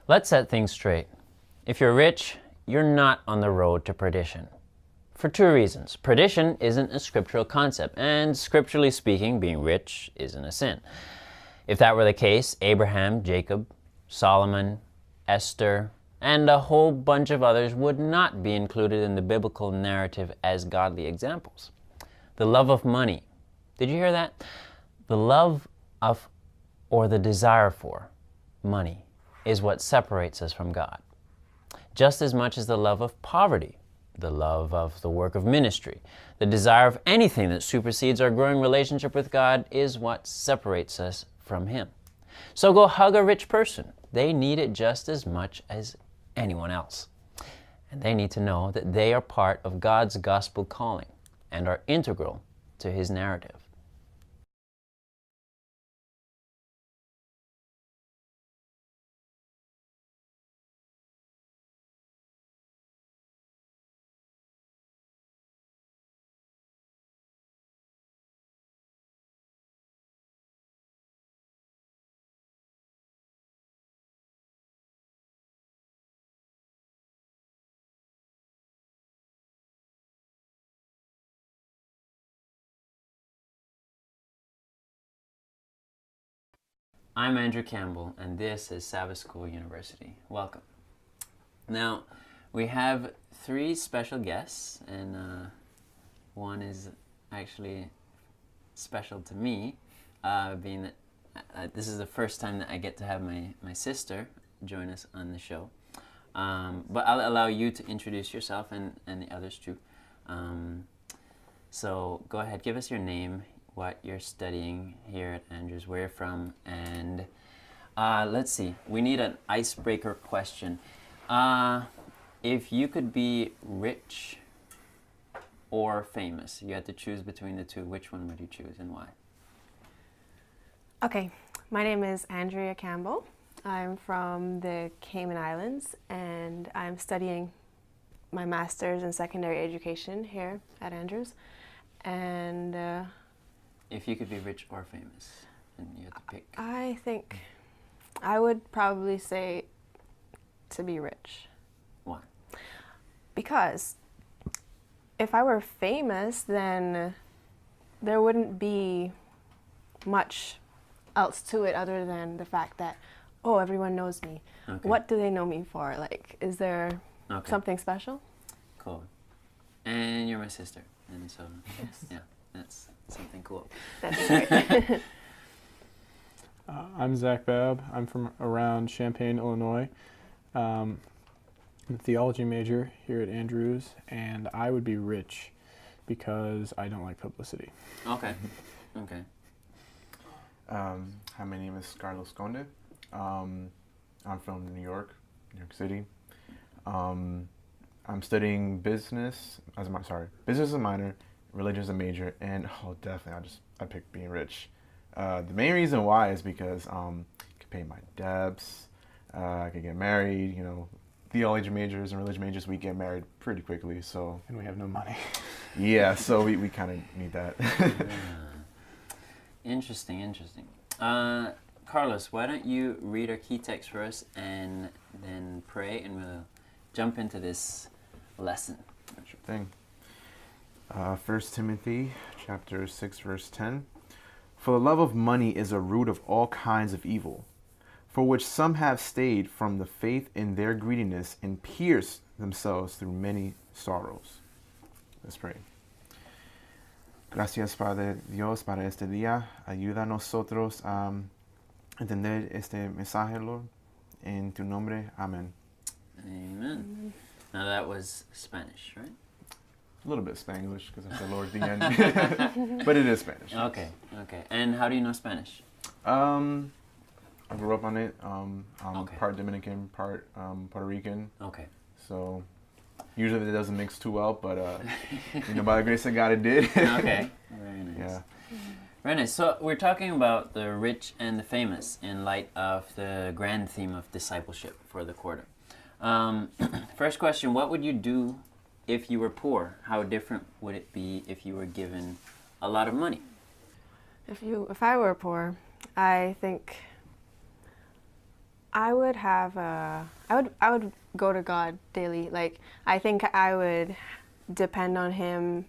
Let's set things straight. If you're rich, you're not on the road to perdition. For two reasons. Perdition isn't a scriptural concept, and scripturally speaking, being rich isn't a sin. If that were the case, Abraham, Jacob, Solomon, Esther, and a whole bunch of others would not be included in the biblical narrative as godly examples. The love of money. Did you hear that? The love of, or the desire for, money is what separates us from God. Just as much as the love of poverty, the love of the work of ministry, the desire of anything that supersedes our growing relationship with God is what separates us from Him. So go hug a rich person. They need it just as much as anyone else. And they need to know that they are part of God's gospel calling and are integral to His narrative. I'm Andrew Campbell, and this is Sabbath School University. Welcome. Now, we have three special guests, and one is actually special to me, being that this is the first time that I get to have my sister join us on the show. But I'll allow you to introduce yourself and the others too. So go ahead, give us your name, what you're studying here at Andrews, where you're from, and let's see, we need an icebreaker question. If you could be rich or famous, you had to choose between the two, which one would you choose and why? Okay, my name is Andrea Campbell. I'm from the Cayman Islands, and I'm studying my master's in secondary education here at Andrews. And if you could be rich or famous, and you had to pick. I think I would probably say to be rich. Why? Because if I were famous, then there wouldn't be much else to it other than the fact that, oh, everyone knows me. Okay. What do they know me for? Like, is there something special? Cool. And you're my sister, and so yes. Yeah, that's something cool. That's right. I'm Zach Babb. I'm from around Champaign, Illinois. I'm a theology major here at Andrews, and I would be rich because I don't like publicity. Okay. Okay. Hi, my name is Carlos Conde. I'm from New York City. I'm studying business as a minor, religion as a major, and definitely I picked being rich. The main reason why is because I could pay my debts, I could get married. You know, theology majors and religion majors, we get married pretty quickly. So and we have no money. Yeah, so we kind of need that. Interesting. Carlos, why don't you read our key text for us and then pray, and we'll jump into this lesson. Sure thing. 1 Timothy chapter 6, verse 10. For the love of money is a root of all kinds of evil, for which some have stayed from the faith in their greediness and pierced themselves through many sorrows. Let's pray. Gracias, Padre Dios, para este día. Ayuda a nosotros a entender este mensaje, Lord. En tu nombre, amen. Amen. Now that was Spanish, right? A little bit Spanglish because I said Lord at the end, but it is Spanish. Okay. And how do you know Spanish? I grew up on it. I'm Okay. part Dominican, part Puerto Rican. Okay. So usually it doesn't mix too well, but by the grace of God, it did. Okay. Very nice. Yeah. Very nice. So we're talking about the rich and the famous in light of the grand theme of discipleship for the quarter. First question, what would you do if you were poor? How different would it be if you were given a lot of money? If I were poor, I think I would have I would go to God daily. Like, I think I would depend on him,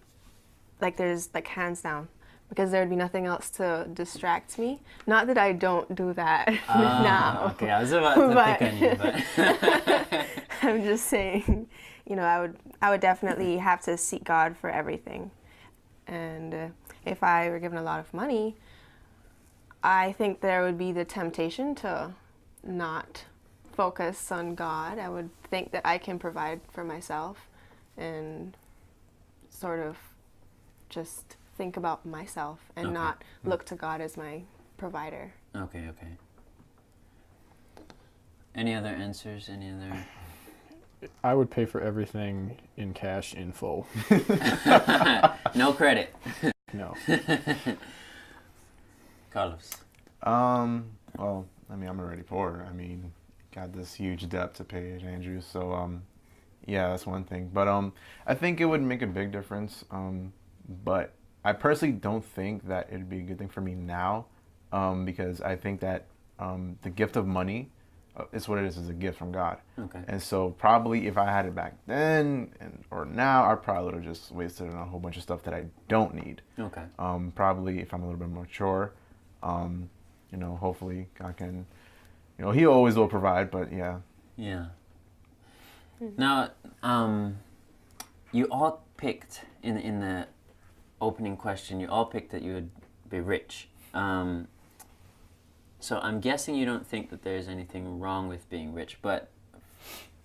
like, there's like hands down, because there'd be nothing else to distract me. Not that I don't do that now. Okay, I was about to pick on you, but I'm just saying, I would definitely have to seek God for everything. And if I were given a lot of money, I think there would be the temptation to not focus on God. I would think that I can provide for myself and sort of just think about myself and Okay. not look to God as my provider. okay. Any other answers? Any other? I would pay for everything in cash in full. No credit. No. Carlos. Well, I mean, I'm already poor. I mean, got this huge debt to pay at Andrews, so yeah, that's one thing. But I think it would make a big difference. But I personally don't think that it'd be a good thing for me now, because I think that the gift of money is what it is a gift from God. Okay. And so probably if I had it back then or now, I probably would have just wasted it on a whole bunch of stuff that I don't need. Okay. Probably if I'm a little bit more mature, hopefully God can, he always will provide, but yeah. Yeah. Now, you all picked in the opening question. You all picked that you would be rich. So I'm guessing you don't think that there's anything wrong with being rich, but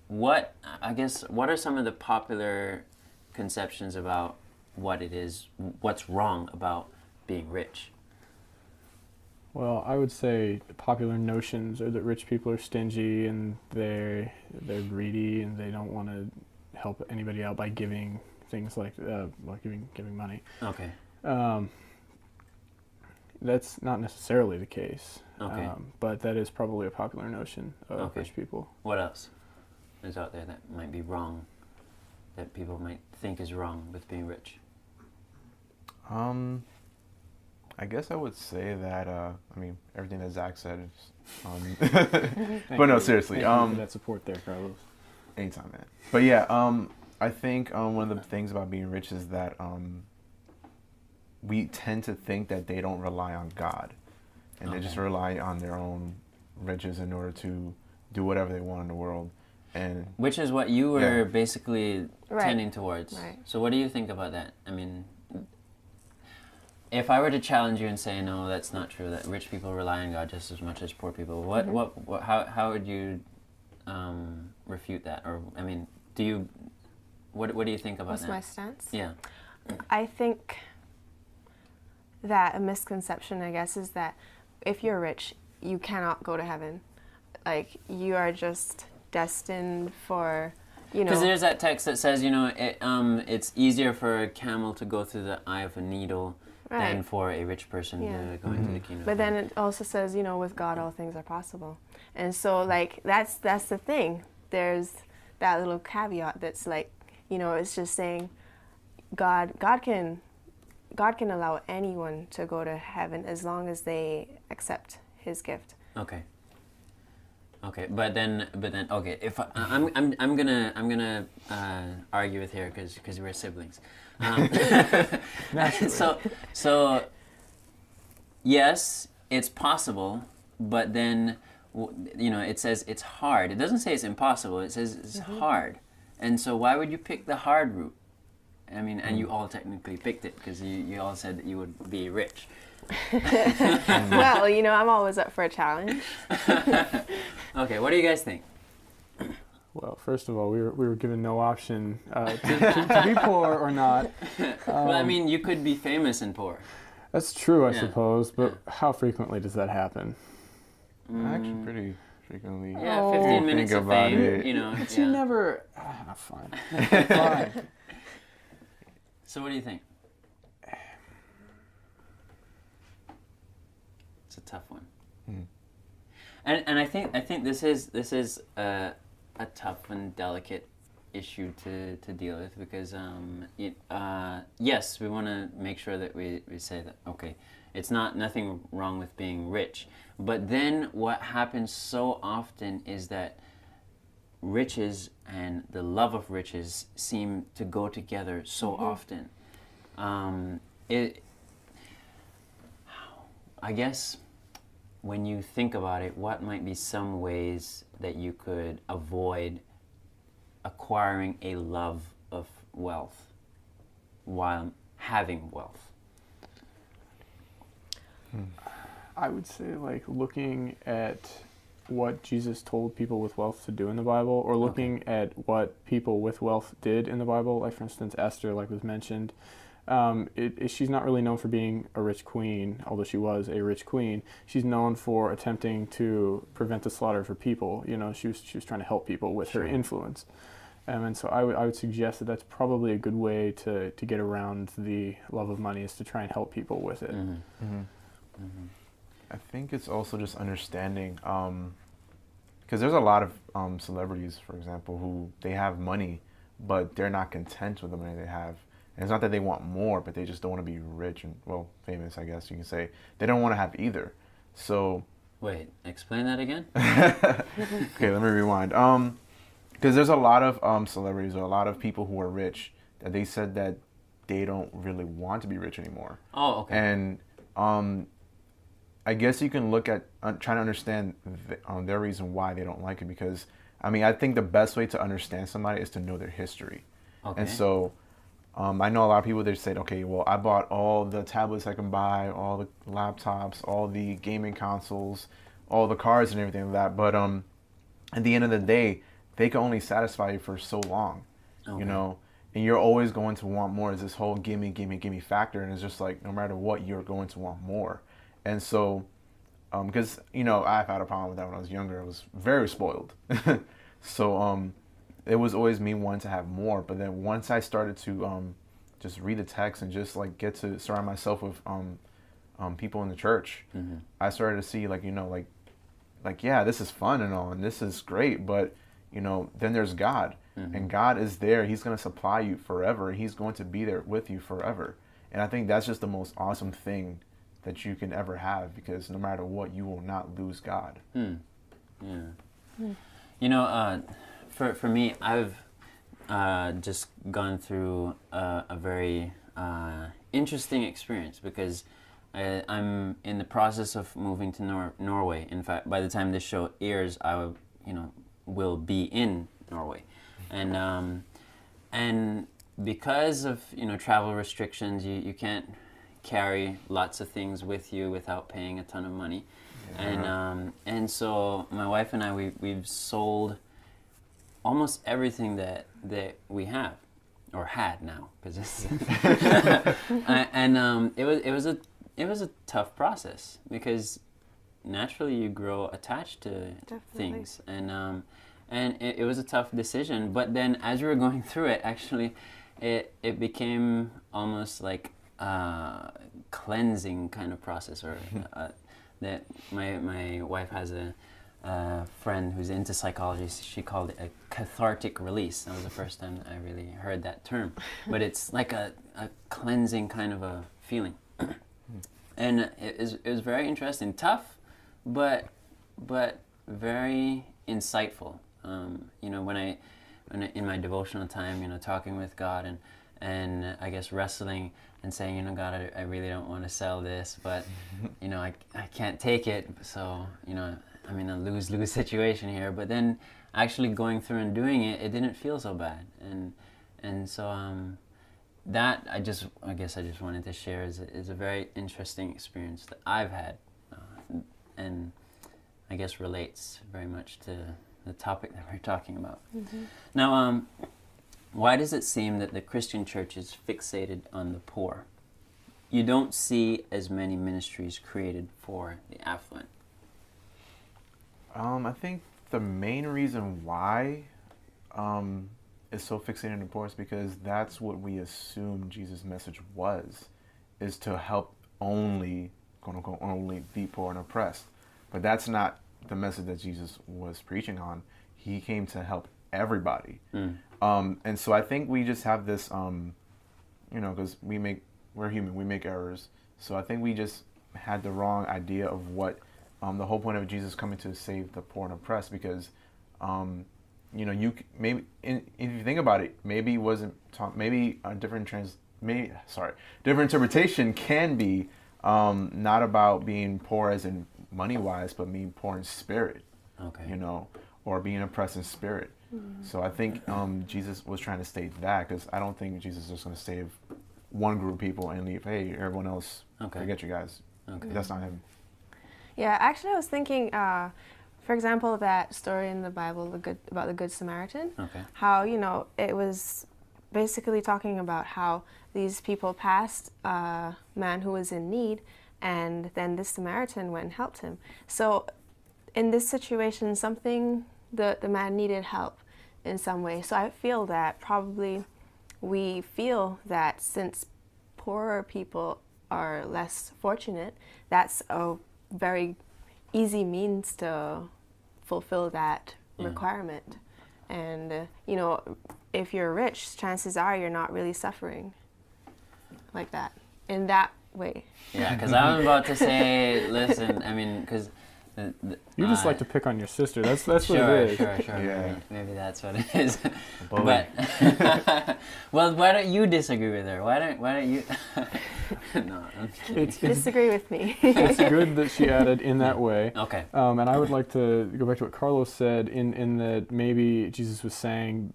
what are some of the popular conceptions about what's wrong about being rich? Well, I would say the popular notions are that rich people are stingy and they're greedy and they don't want to help anybody out by giving things like giving money. Okay. That's not necessarily the case. Okay. But that is probably a popular notion of rich people. What else is out there that might be wrong, that people might think is wrong with being rich? I guess I would say that, everything that Zach said is, but no, seriously. Thank you for that support there, Carlos. Anytime, man. But yeah, I think one of the things about being rich is that we tend to think that they don't rely on God, and they just rely on their own riches in order to do whatever they want in the world. And which is what you were basically tending towards. Right. So what do you think about that? I mean, if I were to challenge you and say, no, that's not true, that rich people rely on God just as much as poor people, how would you refute that? Or, I mean, what do you think about What's that? my stance? Yeah. I think that a misconception, I guess, is that if you're rich, you cannot go to heaven. Like, you are just destined for, Because there's that text that says, it's easier for a camel to go through the eye of a needle than for a rich person to go into the kingdom. But then it also says, with God all things are possible. And so, like, that's the thing. There's that little caveat that's like, it's just saying God can allow anyone to go to heaven as long as they accept his gift. Okay. But then, okay. If I'm gonna argue with here because we're siblings. So yes, it's possible, but then it says it's hard. It doesn't say it's impossible. It says it's hard. And so why would you pick the hard route? I mean, and you all technically picked it because you all said that you would be rich. Well, I'm always up for a challenge. Okay, what do you guys think? Well, first of all, we were given no option to be poor or not. Well, I mean, you could be famous and poor. That's true, I suppose, but how frequently does that happen? Actually, pretty frequently. Yeah, 15 minutes of fame, But you never... fine. Fine. So what do you think? It's a tough one. And I think this is a tough and delicate issue to deal with because yes, we want to make sure that we say that, okay, It's not nothing wrong with being rich. But then what happens so often is that riches and the love of riches seem to go together so often. I guess when you think about it, what might be some ways that you could avoid acquiring a love of wealth while having wealth? I would say like looking at what Jesus told people with wealth to do in the Bible, or looking at what people with wealth did in the Bible. Like for instance, Esther, like was mentioned. She's not really known for being a rich queen, although she was a rich queen. She's known for attempting to prevent the slaughter of her people. You know, she was trying to help people with her influence. And so I would suggest that that's probably a good way to get around the love of money, is to try and help people with it. I think it's also just understanding, because there's a lot of celebrities, for example, who they have money, but they're not content with the money they have. And it's not that they want more, but they just don't want to be rich and, well, famous, I guess you can say. They don't want to have either. So... Wait, explain that again? Okay, let me rewind. Because there's a lot of celebrities or a lot of people who are rich that they said that they don't really want to be rich anymore. Oh, okay. And I guess you can look at trying to understand their reason why they don't like it, because, I mean, I think the best way to understand somebody is to know their history. Okay. And so I know a lot of people, they said, okay, well, I bought all the tablets I can buy, all the laptops, all the gaming consoles, all the cars and everything like that. But at the end of the day, they can only satisfy you for so long, you know, and you're always going to want more. Is this whole gimme, gimme, gimme factor. And it's just like, no matter what, you're going to want more. And so, because, you know, I've had a problem with that when I was younger. I was very spoiled. So it was always me wanting to have more. But then once I started to just read the text and just like get to surround myself with people in the church, I started to see, like, you know, like, yeah, this is fun and all, and this is great, but, you know, then there's God, and God is there. He's going to supply you forever. He's going to be there with you forever. And I think that's just the most awesome thing that you can ever have, because no matter what, you will not lose God. You know, for me, I've just gone through a very interesting experience, because I'm in the process of moving to Norway. In fact, by the time this show airs, I will be in Norway, and because of travel restrictions, you can't carry lots of things with you without paying a ton of money, and so my wife and I we've sold almost everything that we have or had now, because and it was a tough process, because naturally you grow attached to things, and it was a tough decision. But then as we were going through it, actually it became almost like a cleansing kind of process, or that my wife has a friend who's into psychology. She called it a cathartic release. That was the first time I really heard that term. But it's like a cleansing kind of a feeling. And it was very interesting, tough, but very insightful. When I in my devotional time, talking with God and I guess wrestling and saying, God, I really don't want to sell this, but I can't take it. So I'm in a lose-lose situation here. But then actually going through and doing it, it didn't feel so bad. And so that I guess I just wanted to share is a very interesting experience that I've had, and I guess relates very much to the topic that we're talking about. Now, why does it seem that the Christian church is fixated on the poor? You don't see as many ministries created for the affluent. I think the main reason why is so fixated on the poor is because that's what we assume Jesus' message is to help only, quote unquote, only the poor and oppressed. But that's not the message that Jesus was preaching on. He came to help everybody. And so I think we just have this, because we're human, we make errors. So I think we just had the wrong idea of what the whole point of Jesus coming to save the poor and oppressed, because maybe if you think about it, maybe it wasn't maybe a different different interpretation can be not about being poor as in money wise, but being poor in spirit. Okay. Or being oppressed in spirit. So I think Jesus was trying to state that, because I don't think Jesus is just going to save one group of people and leave, hey, everyone else, forget you guys. Okay. That's not him. Yeah, actually I was thinking, for example, that story in the Bible, about the Good Samaritan, how, it was basically talking about how these people passed a man who was in need, and then this Samaritan went and helped him. So in this situation, the man needed help in some way. So I feel that probably we feel that since poorer people are less fortunate, that's a very easy means to fulfill that requirement. And, if you're rich, chances are you're not really suffering like that, in that way. Yeah, because I was about to say, listen, I mean, because... You just like to pick on your sister. That's what it is. Sure. Yeah. Maybe that's what it is. But well, why don't you disagree with her? Why don't you? No, I'm kidding. Disagree with me. It's good that she added in that way. Okay. And I would like to go back to what Carlos said in that maybe Jesus was saying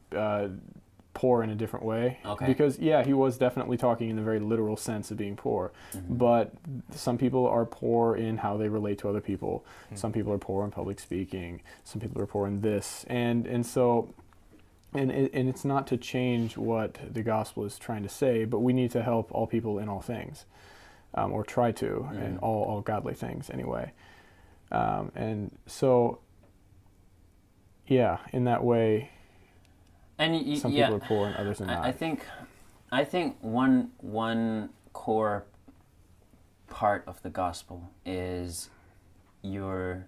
poor in a different way. Okay. Because, he was definitely talking in the very literal sense of being poor. But some people are poor in how they relate to other people. Some people are poor in public speaking. Some people are poor in this. And so... And it's not to change what the gospel is trying to say, but we need to help all people in all things, or try to, in all godly things anyway. And so, in that way, and some people are poor and others are not. I think one core part of the gospel is your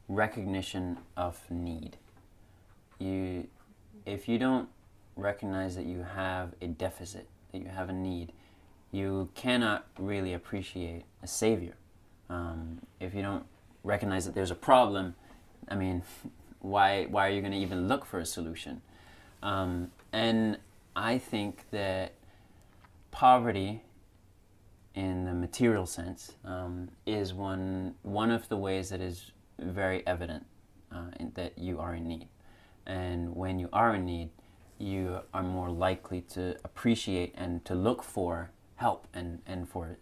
recognition of need. If you don't recognize that you have a deficit, that you have a need, you cannot really appreciate a savior. If you don't recognize that there's a problem, I mean, why are you going to even look for a solution? And I think that poverty, in the material sense, is one of the ways that is very evident that you are in need. And when you are in need, you are more likely to appreciate and to look for help and for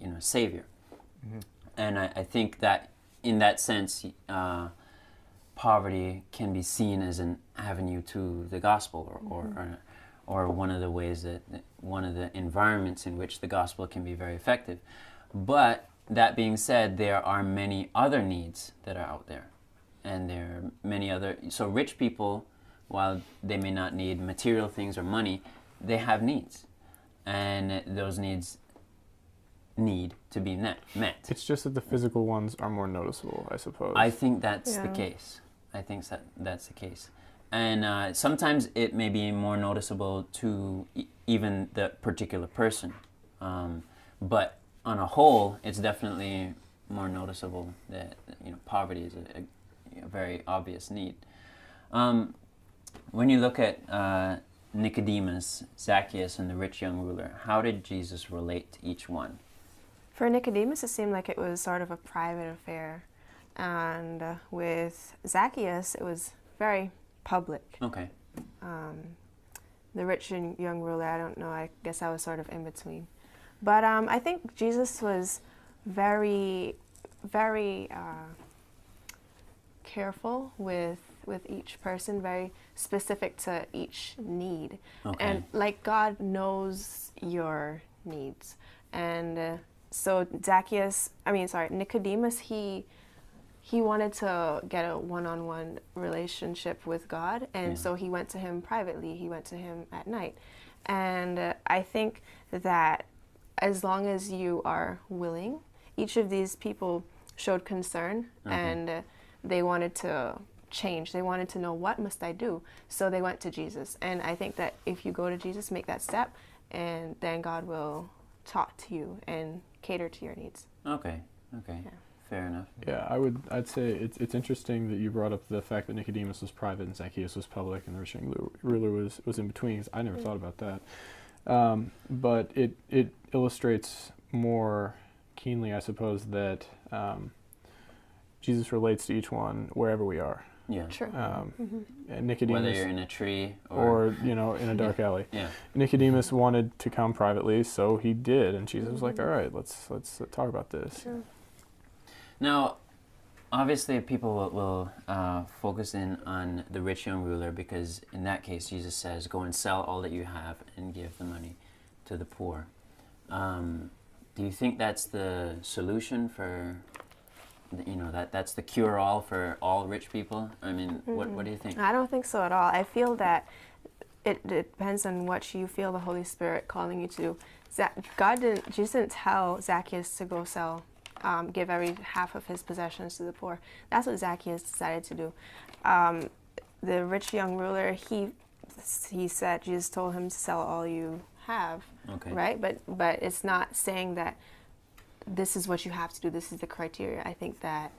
a savior. And I think that in that sense, poverty can be seen as an avenue to the gospel, or one of the ways that one of the environments in which the gospel can be very effective. But that being said, there are many other needs that are out there. And there are many other... So rich people, while they may not need material things or money, they have needs. And those needs need to be met. It's just that the physical ones are more noticeable, I suppose. I think that's the case. I think that's the case. And sometimes it may be more noticeable to even the particular person. But on a whole, it's definitely more noticeable that poverty is a very obvious need. When you look at Nicodemus, Zacchaeus, and the rich young ruler, how did Jesus relate to each one? For Nicodemus, it seemed like it was sort of a private affair. And with Zacchaeus, it was very public. Okay. The rich and young ruler, I don't know, I guess I was sort of in between. But I think Jesus was very, very careful with each person, very specific to each need. Okay. And like God knows your needs. And so Nicodemus, he wanted to get a one-on-one relationship with God, and so he went to him privately. He went to him at night. And I think that as long as you are willing, each of these people showed concern, and they wanted to change. They wanted to know, what must I do? So they went to Jesus. And I think that if you go to Jesus, make that step, and then God will talk to you and cater to your needs. Okay. Yeah. Fair enough. Yeah, I'd say it's interesting that you brought up the fact that Nicodemus was private and Zacchaeus was public and the rich young ruler was in between. 'Cause I never thought about that. But it illustrates more keenly, I suppose, that Jesus relates to each one wherever we are. Yeah. True. And Nicodemus, Whether you're in a tree or in a dark alley. Yeah. Nicodemus wanted to come privately, so he did, and Jesus was like, "All right, let's talk about this." True. Now, obviously, people will focus in on the rich young ruler because in that case, Jesus says, "Go and sell all that you have and give the money to the poor." Do you think that's the solution for, that's the cure-all for all rich people? I mean, what do you think? I don't think so at all. I feel that it depends on what you feel the Holy Spirit calling you to do. Jesus didn't tell Zacchaeus to go sell, give every half of his possessions to the poor. That's what Zacchaeus decided to do. The rich young ruler, he said, Jesus told him to sell all you have, Okay. right? But it's not saying that this is what you have to do, this is the criteria. I think that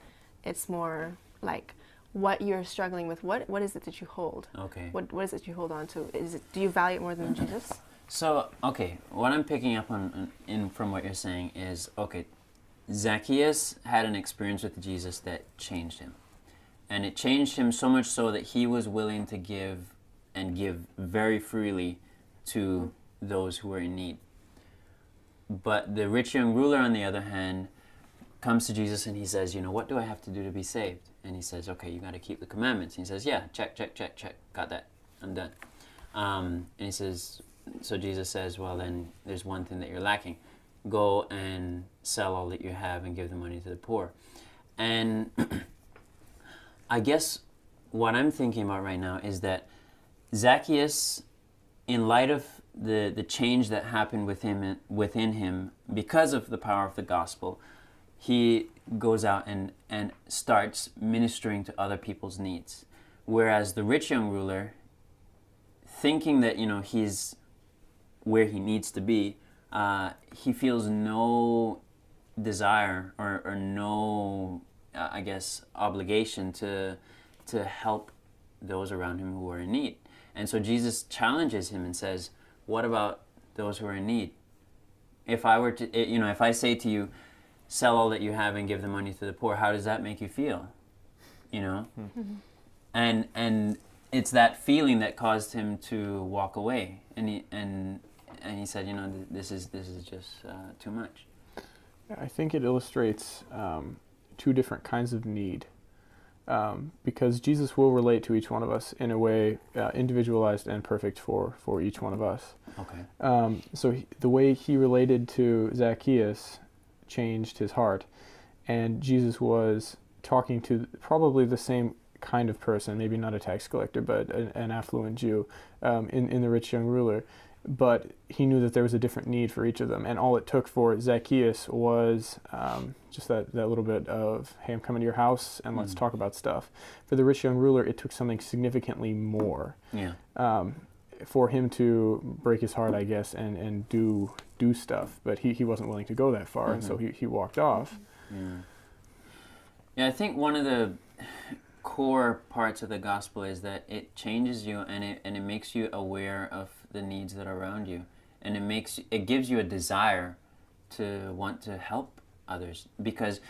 it's more like what you're struggling with. What is it that you hold? Okay. What is it you hold on to? Do you value it more than Jesus? So, okay, what I'm picking up from what you're saying is, okay, Zacchaeus had an experience with Jesus that changed him. And it changed him so much so that he was willing to give very freely to those who were in need. But the rich young ruler, on the other hand, comes to Jesus and he says, what do I have to do to be saved? And he says, okay, you got to keep the commandments. And he says, yeah, check. Got that. I'm done. And he says, so Jesus says, well, then there's one thing that you're lacking. Go and sell all that you have and give the money to the poor. And I guess what I'm thinking about right now is that Zacchaeus, in light of the change that happened within him because of the power of the gospel, he goes out and starts ministering to other people's needs. Whereas the rich young ruler, thinking that he's where he needs to be, he feels no desire or no, I guess, obligation to help those around him who are in need. And so Jesus challenges him and says, what about those who are in need? If I were to, if I say to you, sell all that you have and give the money to the poor, how does that make you feel? And it's that feeling that caused him to walk away. And he said, this is just too much. I think it illustrates two different kinds of need. Because Jesus will relate to each one of us in a way individualized and perfect for each one of us. Okay. So the way he related to Zacchaeus changed his heart, and Jesus was talking to probably the same kind of person, maybe not a tax collector, but an affluent Jew in the rich young ruler. But he knew that there was a different need for each of them, and all it took for Zacchaeus was just that little bit of, hey, I'm coming to your house, and let's talk about stuff. For the rich young ruler, it took something significantly more for him to break his heart, I guess, and do stuff. But he wasn't willing to go that far, and so he walked off. Yeah, I think one of the core parts of the gospel is that it changes you and it makes you aware of the needs that are around you, and it gives you a desire to want to help others, because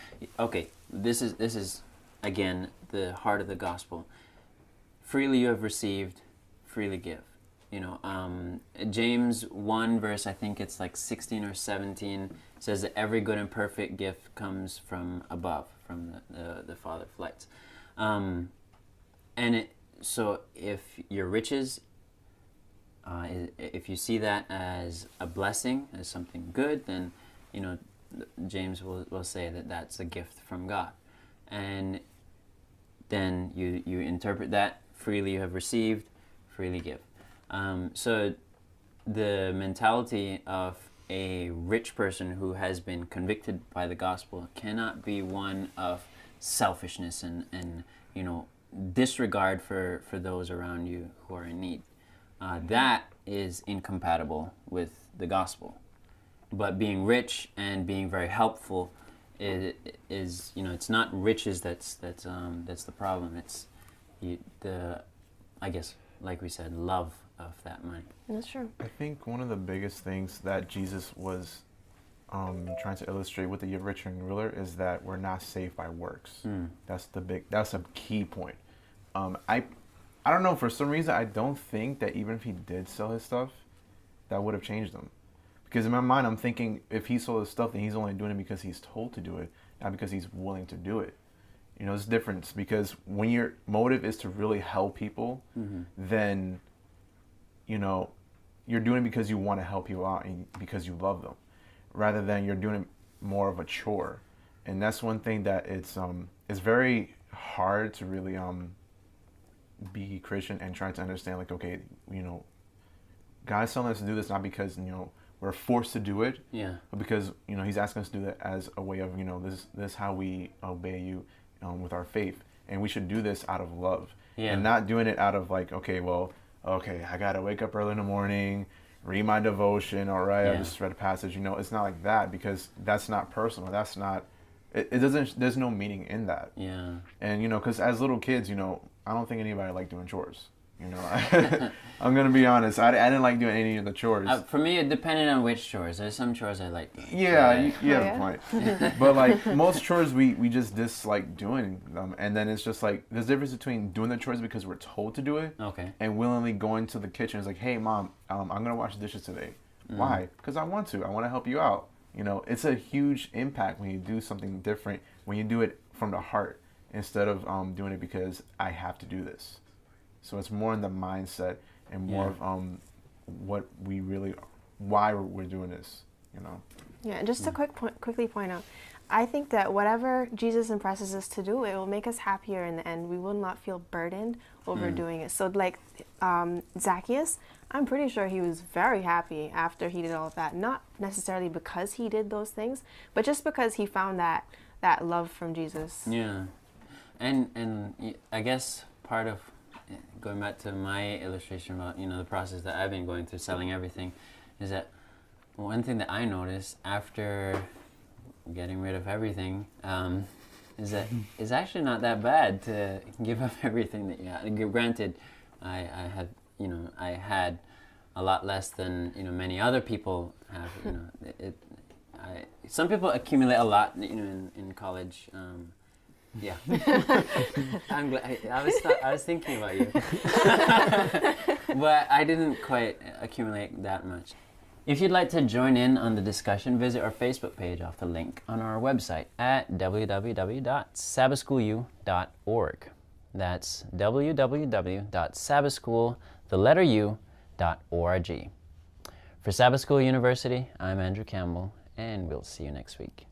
this is again the heart of the gospel. Freely you have received, freely give. James 1 verse, I think it's like 16 or 17, says that every good and perfect gift comes from above, from the Father of lights. So if your riches, if you see that as a blessing, as something good, then James will say that that's a gift from God, and then you interpret that freely you have received, freely give. So the mentality of a rich person who has been convicted by the gospel cannot be one of selfishness and disregard for those around you who are in need. That is incompatible with the gospel. but being rich and being very helpful is it's not riches that's the problem. It's the, I guess, like we said, love of that money. That's true. I think one of the biggest things that Jesus was trying to illustrate with the rich young ruler is that we're not saved by works. That's a key point. I don't know, for some reason I don't think that even if he did sell his stuff, that would have changed him. Because in my mind I'm thinking if he sold his stuff, then he's only doing it because he's told to do it, not because he's willing to do it. It's a difference, because when your motive is to really help people, then you're doing it because you want to help people out and because you love them, rather than you're doing it more of a chore. And that's one thing that it's very hard to really be Christian and try to understand, like, okay, God's telling us to do this not because we're forced to do it, but because he's asking us to do that as a way of this is how we obey you with our faith, and we should do this out of love, and not doing it out of like, okay, I gotta wake up early in the morning, read my devotion, all right, I just read a passage. It's not like that, because that's not personal. That's not. It doesn't. There's no meaning in that. Yeah. And because as little kids, I don't think anybody liked doing chores. I'm gonna be honest. I didn't like doing any of the chores. For me, it depended on which chores. There's some chores I like doing. Yeah, you have a point. But like most chores, we just dislike doing them, and then it's just like there's a difference between doing the chores because we're told to do it, and willingly going to the kitchen. It's like, hey, Mom, I'm gonna wash the dishes today. Why? Because I want to. I want to help you out. It's a huge impact when you do something different, when you do it from the heart instead of doing it because I have to do this. So it's more in the mindset and more of what we really, why we're doing this, Yeah, and just to quickly point out, I think that whatever Jesus impresses us to do, it will make us happier in the end. We will not feel burdened over doing it. So like Zacchaeus, I'm pretty sure he was very happy after he did all of that. Not necessarily because he did those things, but just because he found that love from Jesus. Yeah. And I guess part of, going back to my illustration about, the process that I've been going through selling everything, is that one thing that I noticed after getting rid of everything is that it's actually not that bad to give up everything that you had. Granted, I had a lot less than many other people have. Some people accumulate a lot, in college. Yeah, I'm glad. I was thinking about you, but I didn't quite accumulate that much. If you'd like to join in on the discussion, visit our Facebook page off the link on our website at www.sabbathschoolu.org. That's www.sabbathschool.org. For Sabbath School University, I'm Andrew Campbell, and we'll see you next week.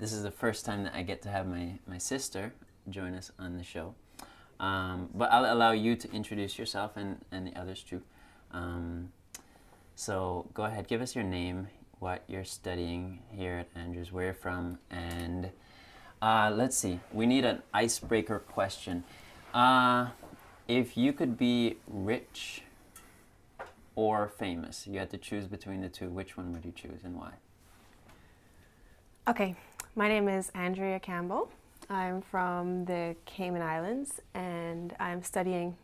This is the first time that I get to have my sister join us on the show. But I'll allow you to introduce yourself and the others too. So go ahead, give us your name, what you're studying here at Andrews, where you're from, and let's see, we need an icebreaker question. If you could be rich or famous, you had to choose between the two, which one would you choose and why? Okay, my name is Andrea Campbell. I'm from the Cayman Islands, and I'm studying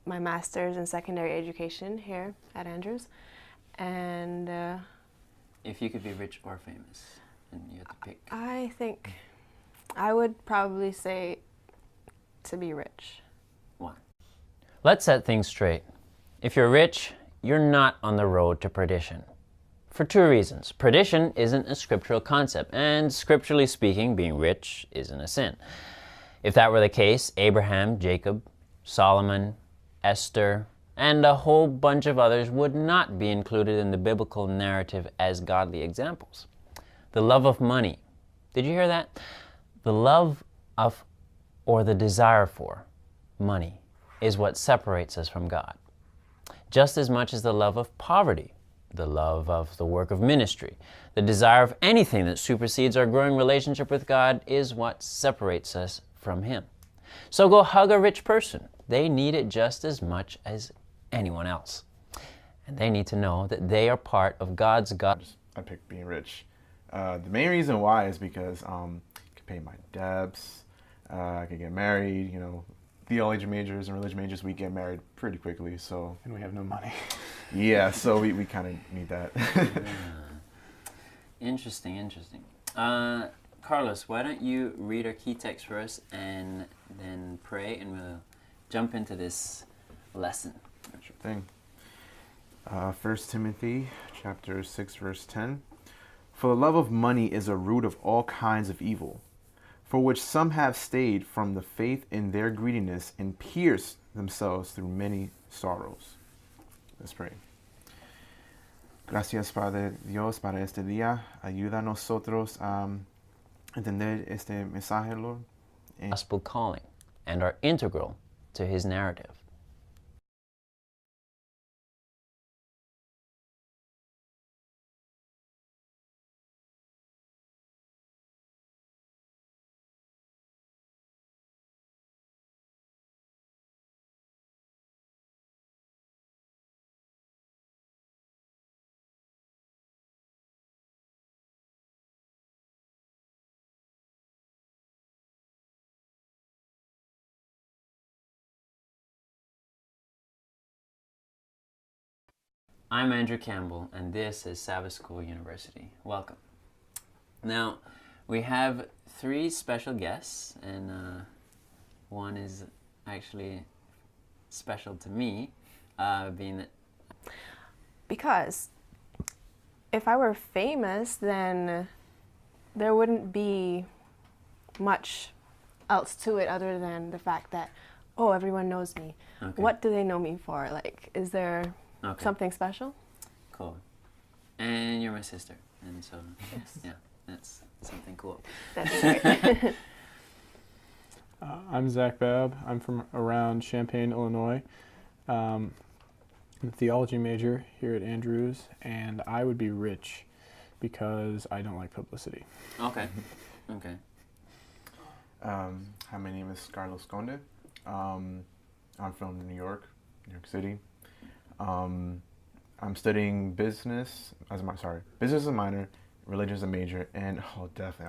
my master's in secondary education here at Andrews. And if you could be rich or famous, and you had to pick. I think I would probably say to be rich. Why? Let's set things straight. If you're rich, you're not on the road to perdition. For two reasons. Perdition isn't a scriptural concept, and scripturally speaking, being rich isn't a sin. If that were the case, Abraham, Jacob, Solomon, Esther, and a whole bunch of others would not be included in the biblical narrative as godly examples. The love of money. Did you hear that? The love of, or the desire for, money is what separates us from God. Just as much as the love of poverty, the love of the work of ministry, the desire of anything that supersedes our growing relationship with God is what separates us from Him. So go hug a rich person. They need it just as much as anyone else. And they need to know that they are part of God's God. I picked being rich. The main reason why is because I could pay my debts, I could get married. You know, theology majors and religion majors, we get married pretty quickly. So And we have no money. yeah, so we kind of need that. Interesting, interesting. Carlos, why don't you read our key text for us and then pray, and we'll jump into this lesson. Sure thing. 1 Timothy chapter 6, verse 10. For the love of money is a root of all kinds of evil, for which some have stayed from the faith in their greediness and pierced themselves through many sorrows. Let's pray. Gracias, Padre Dios, para este día. Ayuda a nosotros a entender este mensaje, Lord. Gospel calling and are integral to His narrative. I'm Andrew Campbell, and this is Sabbath School University. Welcome. Now, we have three special guests, and one is actually special to me, being that... Because if I were famous, then there wouldn't be much else to it other than the fact that, oh, everyone knows me. Okay. What do they know me for? Like, is there something special? Cool. And you're my sister, and so, Yes. yeah, that's something cool. That's great. I'm Zach Babb. I'm from around Champaign, Illinois. I'm a theology major here at Andrews, and I would be rich because I don't like publicity. Okay. Okay. Hi, my name is Carlos Conde. I'm from New York City. I'm studying business as a minor, religion as a major, and definitely